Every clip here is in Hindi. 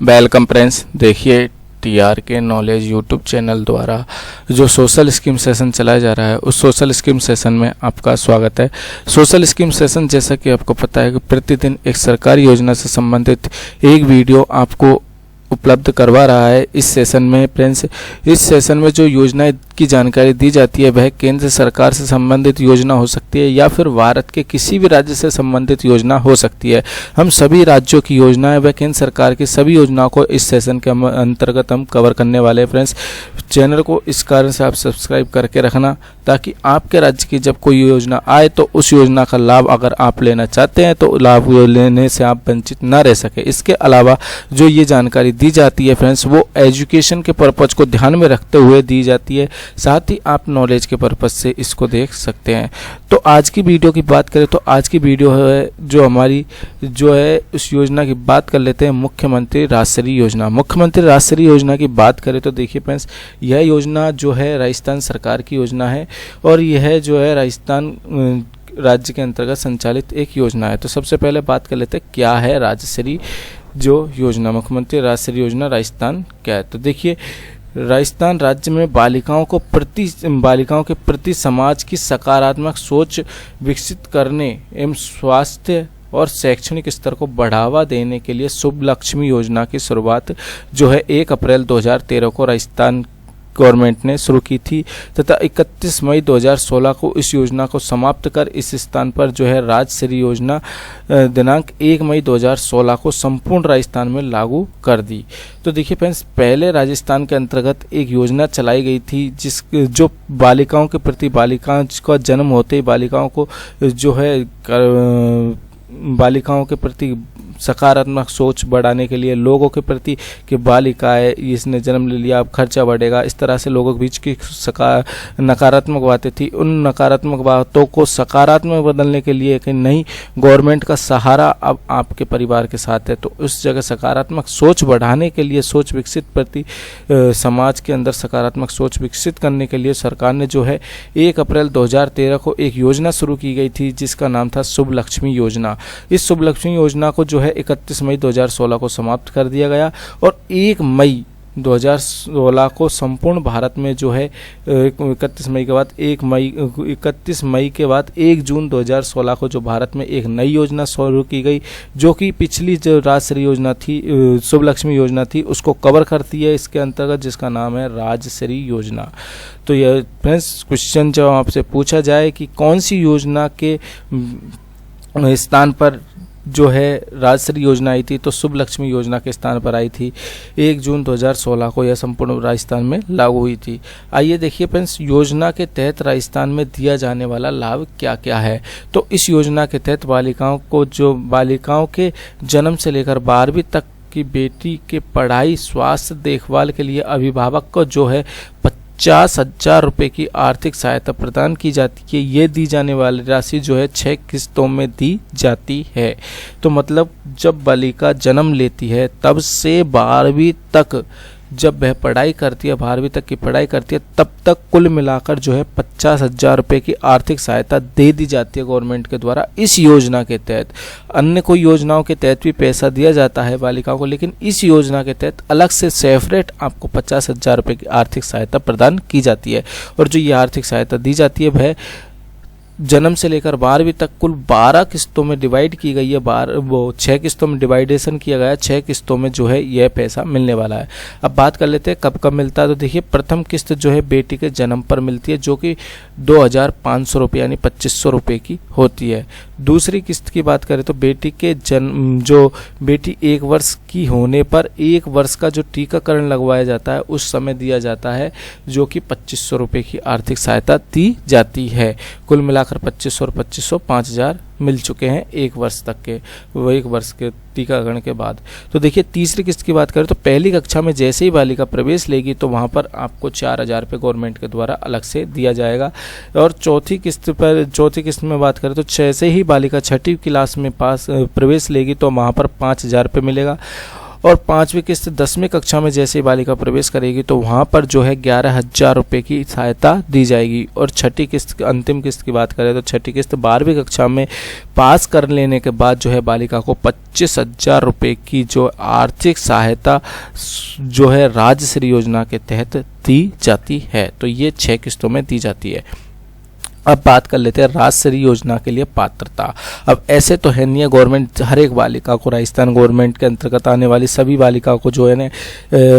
Welcome friends. देखिए टीआर के नॉलेज यूट्यूब चैनल द्वारा जो सोशल स्कीम सेशन चलाया जा रहा है उस सोशल स्कीम सेशन में आपका स्वागत है। सोशल स्कीम सेशन जैसा कि आपको पता है कि प्रतिदिन एक सरकारी योजना से संबंधित एक वीडियो आपको उपलब्ध करवा रहा है। इस सेशन में फ्रेंड्स, इस सेशन में जो योजनाएं की जानकारी दी जाती है वह केंद्र सरकार से संबंधित योजना हो सकती है या फिर भारत के किसी भी राज्य से संबंधित योजना हो सकती है। हम सभी राज्यों की योजनाएं व केंद्र सरकार की सभी योजनाओं को इस सेशन के अंतर्गत हम कवर करने वाले हैं। फ्रेंड्स, चैनल को इस कारण से आप सब्सक्राइब करके रखना ताकि आपके राज्य की जब कोई योजना आए तो उस योजना का लाभ अगर आप लेना चाहते हैं तो लाभ लेने से आप वंचित न रह सके। इसके अलावा जो ये जानकारी दी जाती है फ्रेंड्स, वो एजुकेशन के पर्पज को ध्यान में रखते हुए दी जाती है, साथ ही आप नॉलेज के पर्पज से इसको देख सकते हैं। तो आज की वीडियो की बात करें तो आज की वीडियो है जो हमारी जो है उस योजना की बात कर लेते हैं, मुख्यमंत्री राजश्री योजना। मुख्यमंत्री राजश्री योजना की बात करें तो देखिए फ्रेंड्स, यह योजना जो है राजस्थान सरकार की योजना है और यह जो है राजस्थान राज्य के अंतर्गत संचालित एक योजना है। तो सबसे पहले बात कर लेते हैं क्या है राजश्री जो योजना, मुख्यमंत्री राजश्री योजना राजस्थान क्या है। तो देखिए, राजस्थान राज्य में बालिकाओं के प्रति समाज की सकारात्मक सोच विकसित करने एवं स्वास्थ्य और शैक्षणिक स्तर को बढ़ावा देने के लिए शुभ लक्ष्मी योजना की शुरुआत जो है 1 अप्रैल 2013 को राजस्थान गवर्नमेंट ने शुरू की थी तथा 31 मई 2016 को इस योजना को समाप्त कर इस स्थान पर जो है राजश्री योजना दिनांक 1 मई 2016 को संपूर्ण राजस्थान में लागू कर दी। तो देखिए फ्रेंड्स, पहले राजस्थान के अंतर्गत एक योजना चलाई गई थी जो बालिकाओं के प्रति, बालिकाओं का जन्म होते ही बालिकाओं को जो है बालिकाओं के प्रति सकारात्मक सोच बढ़ाने के लिए, लोगों के प्रति कि बालिका है, इसने जन्म ले लिया, अब खर्चा बढ़ेगा, इस तरह से लोगों के बीच की नकारात्मक बातें थी। उन नकारात्मक बातों को सकारात्मक बदलने के लिए कि नहीं, गवर्नमेंट का सहारा अब आपके परिवार के साथ है, तो उस जगह सकारात्मक सोच बढ़ाने के लिए, सोच विकसित प्रति समाज के अंदर सकारात्मक सोच विकसित करने के लिए सरकार ने जो है 1 अप्रैल 2013 को एक योजना शुरू की गई थी जिसका नाम था शुभ लक्ष्मी योजना। इस शुभ लक्ष्मी योजना को जो है 31 मई 2016 को समाप्त कर दिया गया और 1 मई 2016 को संपूर्ण भारत में जो है 31 मई के बाद 1 जून 2016 को जो भारत में एक नई योजना शुरू की गई जो कि पिछली जो राजश्री योजना थी, शुभ लक्ष्मी योजना थी, उसको कवर करती है इसके अंतर्गत, जिसका नाम है राजश्री योजना। तो यह फ्रेंड्स क्वेश्चन जब आपसे पूछा जाए कि कौन सी योजना के स्थान पर जो है राजश्री योजना आई थी, तो शुभ लक्ष्मी योजना के स्थान पर आई थी। 1 जून 2016 को यह संपूर्ण राजस्थान में लागू हुई थी। आइए देखिए फ्रेंड्स, योजना के तहत राजस्थान में दिया जाने वाला लाभ क्या क्या है। तो इस योजना के तहत बालिकाओं के जन्म से लेकर 12वीं तक की बेटी के पढ़ाई, स्वास्थ्य देखभाल के लिए अभिभावक को जो है 50,000 रुपये की आर्थिक सहायता प्रदान की जाती है। ये दी जाने वाली राशि जो है 6 किस्तों में दी जाती है। तो मतलब जब बालिका जन्म लेती है तब से 12वीं तक जब वह पढ़ाई करती है, 12वीं तक की पढ़ाई करती है, तब तक कुल मिलाकर जो है 50,000 रुपये की आर्थिक सहायता दे दी जाती है गवर्नमेंट के द्वारा इस योजना के तहत। अन्य कोई योजनाओं के तहत भी पैसा दिया जाता है बालिकाओं को, लेकिन इस योजना के तहत अलग से सेपरेट आपको 50,000 रुपये की आर्थिक सहायता प्रदान की जाती है। और जो ये आर्थिक सहायता दी जाती है वह जन्म से लेकर 12वीं तक कुल 12 किस्तों में डिवाइड की गई है। 6 किस्तों में डिवाइडेशन किया गया है, 6 किस्तों में जो है यह पैसा मिलने वाला है। अब बात कर लेते हैं कब कब मिलता है। तो देखिए, प्रथम किस्त जो है बेटी के जन्म पर मिलती है जो कि 2,500 रुपये यानी 2,500 रुपये की होती है। दूसरी किस्त की बात करें तो बेटी 1 वर्ष की होने पर 1 वर्ष का जो टीकाकरण लगवाया जाता है उस समय दिया जाता है जो कि 2,500 रुपये की आर्थिक सहायता दी जाती है। कुल मिलाकर 2,500 और 2,500 5,000 मिल चुके हैं 1 वर्ष तक के, वो 1 वर्ष के टीकाकरण के बाद। तो देखिए, तीसरी किस्त की बात करें तो पहली कक्षा में जैसे ही बालिका प्रवेश लेगी तो वहाँ पर आपको 4,000 रुपये गवर्नमेंट के द्वारा अलग से दिया जाएगा। और चौथी किस्त में बात करें तो जैसे ही बालिका 6ठी क्लास में प्रवेश लेगी तो वहाँ पर 5,000 रुपये मिलेगा। और 5वीं किस्त 10वीं कक्षा में जैसे बालिका प्रवेश करेगी तो वहाँ पर जो है 11,000 रुपये की सहायता दी जाएगी। और छठी किस्त, अंतिम किस्त की बात करें तो छठी किस्त 12वीं कक्षा में पास कर लेने के बाद जो है बालिका को 25,000 रुपये की जो आर्थिक सहायता जो है राज्यश्री योजना के तहत दी जाती है। तो ये 6 किस्तों में दी जाती है। अब बात कर लेते हैं राज्यश्री योजना के लिए पात्रता। अब ऐसे तो है नहीं, गवर्नमेंट हर एक बालिका को, राजस्थान गवर्नमेंट के अंतर्गत आने वाली सभी बालिकाओं को जो है ना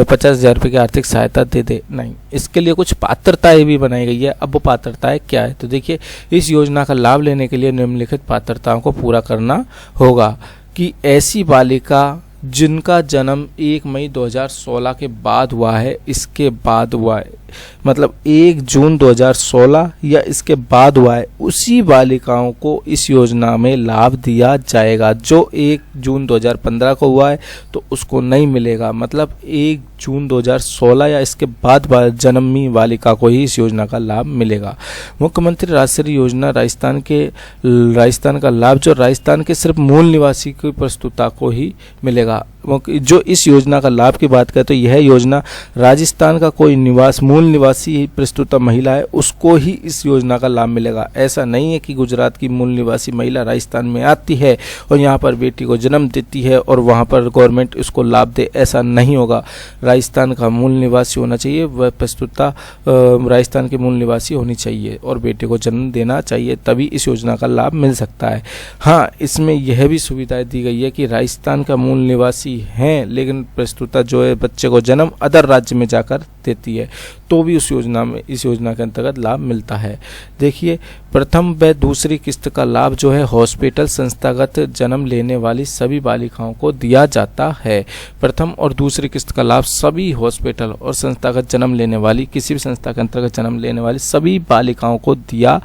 50,000 रुपये की आर्थिक सहायता दे नहीं। इसके लिए कुछ पात्रताएं भी बनाई गई है। अब वो पात्रताएं क्या है, तो देखिए, इस योजना का लाभ लेने के लिए निम्नलिखित पात्रताओं को पूरा करना होगा कि ऐसी बालिका जिनका जन्म 1 मई 2016 के बाद हुआ है, इसके बाद हुआ है, मतलब 1 जून 2016 या इसके बाद हुआ है, उसी बालिकाओं को इस योजना में लाभ दिया जाएगा। जो 1 जून 2015 को हुआ है तो उसको नहीं मिलेगा, मतलब 1 जून 2016 या इसके बाद जन्मी बालिका को ही इस योजना का लाभ मिलेगा। मुख्यमंत्री राज्यश्री योजना राजस्थान का लाभ जो राजस्थान के सिर्फ मूल निवासी की प्रस्तुता को ही मिलेगा। जो इस योजना का लाभ की बात करें तो यह योजना राजस्थान का कोई मूल निवासी प्रस्तुता महिला है उसको ही इस योजना का लाभ मिलेगा। ऐसा नहीं है कि गुजरात की मूल निवासी महिला राजस्थान में आती है और यहाँ पर बेटी को जन्म देती है और वहाँ पर गवर्नमेंट इसको लाभ दे, ऐसा नहीं होगा। राजस्थान का मूल निवासी होना चाहिए, वह प्रस्तुता राजस्थान के मूल निवासी होनी चाहिए और बेटे को जन्म देना चाहिए, तभी इस योजना का लाभ मिल सकता है। हाँ, इसमें यह भी सुविधाएं दी गई है कि राजस्थान का मूल निवासी हैं लेकिन प्रस्तुता जो है बच्चे को जन्म अदर राज्य में जाकर देती है तो भी इस योजना के अंतर्गत लाभ मिलता है। देखिए, प्रथम व दूसरी किस्त का लाभ जो है हॉस्पिटल संस्थागत जन्म लेने वाली सभी बालिकाओं को दिया जाता है। प्रथम और दूसरी किस्त का लाभ सभी हॉस्पिटल और संस्थागत जन्म लेने वाली, किसी भी संस्था के अंतर्गत जन्म लेने वाली सभी बालिकाओं को दिया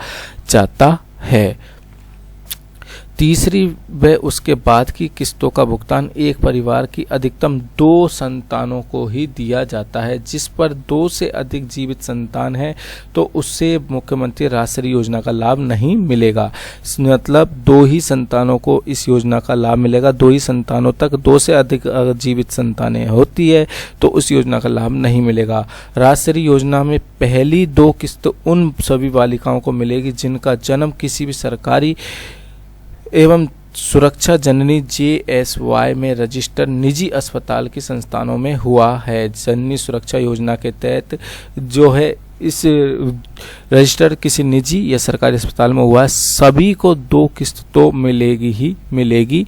जाता है। तीसरी व उसके बाद की किस्तों का भुगतान एक परिवार की अधिकतम 2 संतानों को ही दिया जाता है। जिस पर 2 से अधिक जीवित संतान है तो उससे मुख्यमंत्री राज्यश्री योजना का लाभ नहीं मिलेगा। मतलब 2 ही संतानों को इस योजना का लाभ मिलेगा। 2 ही संतानों तक 2 से अधिक जीवित संतानें होती है तो उस योजना का लाभ नहीं मिलेगा। राज्यश्री योजना में पहली 2 किस्त उन सभी बालिकाओं को मिलेगी जिनका जन्म किसी भी सरकारी एवं सुरक्षा जननी JSY में रजिस्टर्ड निजी अस्पताल की संस्थानों में हुआ है। जननी सुरक्षा योजना के तहत जो है इस रजिस्टर्ड किसी निजी या सरकारी अस्पताल में हुआ है, सभी को 2 किस्त तो मिलेगी ही मिलेगी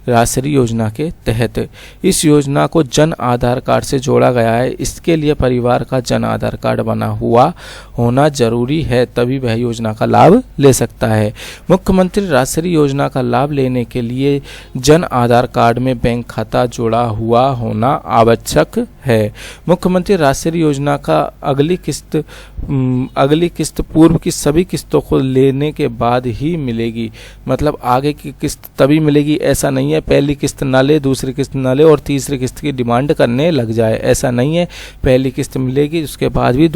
राज्यश्री योजना के तहत। इस योजना को जन आधार कार्ड से जोड़ा गया है। इसके लिए परिवार का जन आधार कार्ड बना हुआ होना जरूरी है, तभी वह योजना का लाभ ले सकता है। मुख्यमंत्री राज्यश्री योजना का लाभ लेने के लिए जन आधार कार्ड में बैंक खाता जुड़ा हुआ होना आवश्यक है। मुख्यमंत्री राज्यश्री योजना का अगली किस्त पूर्व की सभी किस्तों को लेने के बाद ही मिलेगी। मतलब आगे की किस्त तभी मिलेगी, ऐसा नहीं है पहली किस्त ना ले, दूसरी किस्त ना ले और तीसरी किस्त की डिमांड करने लग जाए, ऐसा नहीं है। पहली किस्त मिलेगी, उसके बाद ही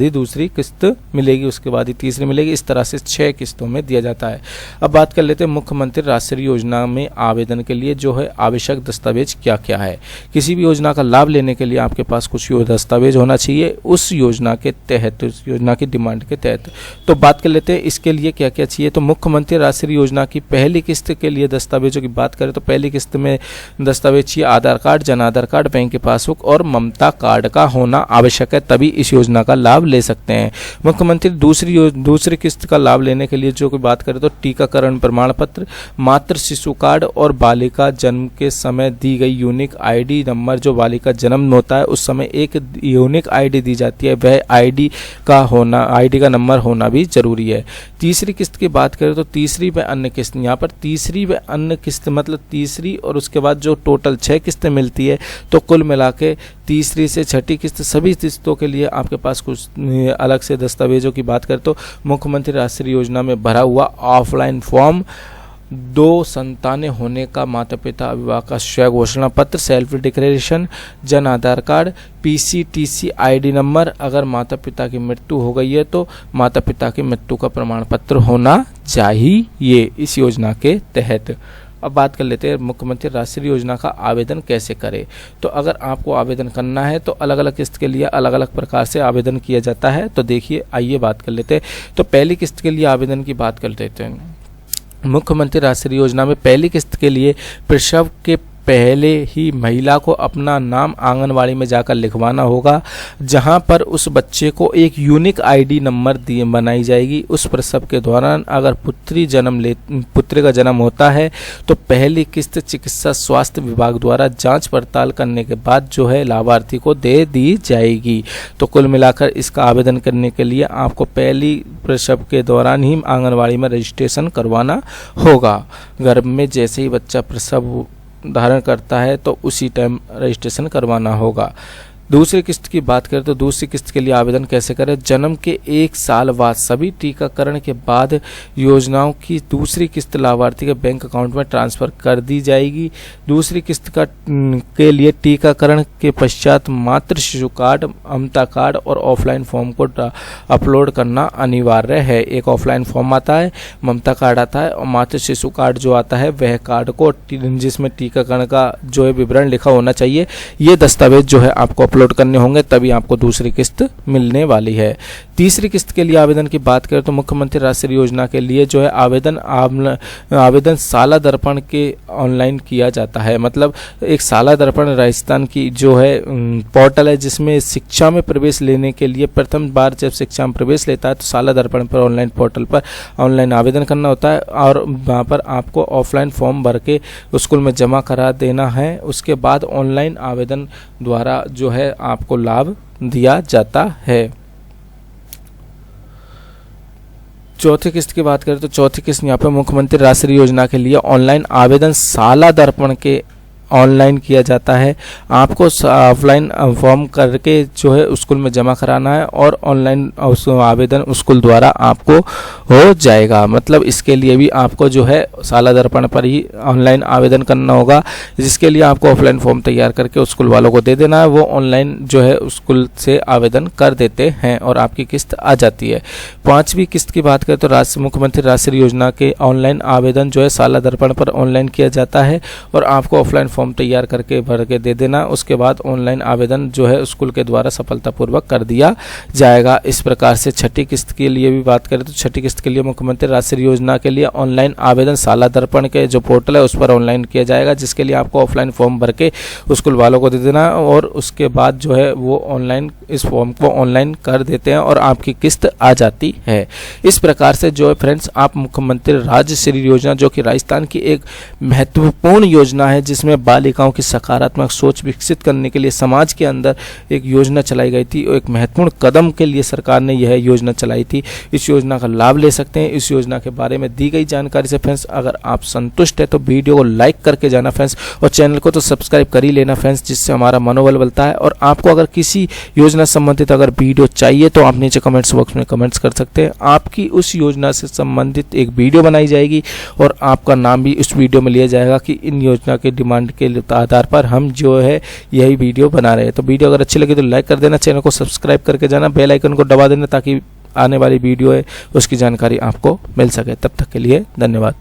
दूसरी किस्त मिलेगी, उसके बाद ही तीसरी मिलेगी। इस तरह से 6 किस्तों में दिया जाता है। अब बात कर लेते हैं मुख्यमंत्री राज्यश्री योजना में आवेदन के लिए जो है आवश्यक दस्तावेज क्या क्या है। किसी भी योजना का लाभ लेने के लिए आपके पास कुछ दस्तावेज होना चाहिए उस योजना के तहत, उस योजना की डिमांड के तहत। तो बात कर लेते हैं इसके लिए क्या क्या चाहिए। तो मुख्यमंत्री राज्यश्री योजना की पहली किस्त के लिए दस्तावेजों की बात करें तो पहली किस्त में दस्तावेज चाहिए आधार card, Jan Aadhaar card, bank की पासबुक और ममता कार्ड का होना आवश्यक है, तभी इस योजना का लाभ ले सकते हैं। मुख्यमंत्री दूसरी किस्त का लाभ लेने के लिए जो कोई बात करें तो टीकाकरण प्रमाण पत्र, मातृ शिशु कार्ड और बालिका जन्म के समय दी गई यूनिक ID नंबर। जो बालिका जन्म होता है उस समय एक यूनिक ID दी जाती है, वह ID का नंबर होना भी जरूरी है। तीसरी किस्त की बात करें तो तीसरी व अन्य किस्त, यहाँ पर तीसरी व अन्य किस्त मतलब तीसरी और उसके बाद जो टोटल 6 किस्तें मिलती है तो कुल मिला के तीसरी से छठी किस्त सभी किस्तों के लिए आपके पास कुछ अलग से दस्तावेजों की बात करें तो मुख्यमंत्री राज्यश्री योजना में भरा हुआ ऑफलाइन फॉर्म, 2 संतानें होने का माता पिता विवाह का स्वयं घोषणा पत्र, self declaration, Jan Aadhaar card, PCTC ID number, अगर माता पिता की मृत्यु हो गई है तो माता पिता की मृत्यु का प्रमाण पत्र होना चाहिए इस योजना के तहत। अब बात कर लेते हैं मुख्यमंत्री राष्ट्रीय योजना का आवेदन कैसे करें। तो अगर आपको आवेदन करना है तो अलग अलग किस्त के लिए अलग अलग प्रकार से आवेदन किया जाता है। तो देखिए, आइए बात कर लेते हैं। तो पहली किस्त के लिए आवेदन की बात कर लेते हैं। मुख्यमंत्री राष्ट्रीय योजना में पहली किस्त के लिए प्रसव के पहले ही महिला को अपना नाम आंगनवाड़ी में जाकर लिखवाना होगा, जहां पर उस बच्चे को एक यूनिक आईडी नंबर बनाई जाएगी। उस प्रसव के दौरान अगर पुत्री का जन्म होता है तो पहली किस्त चिकित्सा स्वास्थ्य विभाग द्वारा जांच पड़ताल करने के बाद जो है लाभार्थी को दे दी जाएगी। तो कुल मिलाकर इसका आवेदन करने के लिए आपको पहली प्रसव के दौरान ही आंगनवाड़ी में रजिस्ट्रेशन करवाना होगा। गर्भ में जैसे ही बच्चा प्रसव धारण करता है तो उसी टाइम रजिस्ट्रेशन करवाना होगा। दूसरी किस्त की बात करें तो दूसरी किस्त के लिए आवेदन कैसे करें। जन्म के 1 साल बाद सभी टीकाकरण के बाद योजनाओं की दूसरी किस्त लाभार्थी के बैंक अकाउंट में ट्रांसफर कर दी जाएगी। दूसरी किस्त के लिए टीकाकरण के पश्चात मातृ शिशु कार्ड, ममता कार्ड और ऑफलाइन फॉर्म को अपलोड करना अनिवार्य है। एक ऑफलाइन फॉर्म आता है, ममता कार्ड आता है और मातृ शिशु कार्ड जो आता है वह कार्ड को जिसमें टीकाकरण का जो है विवरण लिखा होना चाहिए, ये दस्तावेज जो है आपको अपलोड करने होंगे, तभी आपको दूसरी किस्त मिलने वाली है। तीसरी किस्त के लिए आवेदन की बात करें तो मुख्यमंत्री राष्ट्रीय योजना के लिए जो है आवेदन साला दर्पण के ऑनलाइन किया जाता है। मतलब एक साला दर्पण राजस्थान की जो है पोर्टल है, जिसमें शिक्षा में प्रवेश लेने के लिए प्रथम बार जब शिक्षा में प्रवेश लेता है तो साला दर्पण पर ऑनलाइन पोर्टल पर ऑनलाइन आवेदन करना होता है और वहाँ पर आपको ऑफलाइन फॉर्म भर के स्कूल में जमा करा देना है। उसके बाद ऑनलाइन आवेदन द्वारा जो है आपको लाभ दिया जाता है। चौथी किस्त की बात करें तो चौथी किस्त यहाँ पर मुख्यमंत्री राष्ट्रीय योजना के लिए ऑनलाइन आवेदन साला दर्पण के ऑनलाइन किया जाता है। आपको ऑफलाइन फॉर्म करके जो है स्कूल में जमा कराना है और ऑनलाइन आवेदन स्कूल द्वारा आपको हो जाएगा। मतलब इसके लिए भी आपको जो है साला दर्पण पर ही ऑनलाइन आवेदन करना होगा, जिसके लिए आपको ऑफलाइन फॉर्म तैयार करके स्कूल वालों को दे देना है। वो ऑनलाइन जो है स्कूल से आवेदन कर देते हैं और आपकी किस्त आ जाती है। पांचवी किस्त की बात करें तो मुख्यमंत्री राष्ट्रीय योजना के ऑनलाइन आवेदन जो है साला दर्पण पर ऑनलाइन किया जाता है और आपको ऑफलाइन फॉर्म तैयार करके भर के दे देना। उसके बाद ऑनलाइन आवेदन जो है स्कूल के द्वारा सफलतापूर्वक कर दिया जाएगा। इस प्रकार से छठी किस्त के लिए भी बात करें तो छठी किस्त के लिए मुख्यमंत्री राष्ट्रीय योजना के लिए ऑनलाइन आवेदन साला दर्पण के जो पोर्टल है उस पर ऑनलाइन किया जाएगा, जिसके लिए आपको ऑफलाइन फॉर्म भर के स्कूल वालों को दे देना और उसके बाद जो है वो ऑनलाइन इस फॉर्म को ऑनलाइन कर देते हैं और आपकी किस्त आ जाती है। इस प्रकार से जो है फ्रेंड्स, आप मुख्यमंत्री राजश्री योजना जो कि राजस्थान की एक महत्वपूर्ण योजना है, जिसमें बालिकाओं की सकारात्मक सोच विकसित करने के लिए समाज के अंदर एक योजना चलाई गई थी और एक महत्वपूर्ण कदम के लिए सरकार ने यह योजना चलाई थी। इस योजना का लाभ ले सकते हैं। इस योजना के बारे में दी गई जानकारी से फ्रेंड्स अगर आप संतुष्ट है तो वीडियो को लाइक करके जाना फ्रेंड्स, और चैनल को तो सब्सक्राइब कर ही लेना फ्रेंड्स, जिससे हमारा मनोबल बढ़ता है। और आपको अगर किसी योजना संबंधित अगर वीडियो चाहिए तो आप नीचे कमेंट्स बॉक्स में कमेंट्स कर सकते हैं। आपकी उस योजना से संबंधित एक वीडियो बनाई जाएगी और आपका नाम भी उस वीडियो में लिया जाएगा कि इन योजना के डिमांड के आधार पर हम जो है यही वीडियो बना रहे हैं। तो वीडियो अगर अच्छी लगी तो लाइक कर देना, चैनल को सब्सक्राइब करके जाना, बेल आइकन को दबा देना ताकि आने वाली वीडियो है उसकी जानकारी आपको मिल सके। तब तक के लिए धन्यवाद।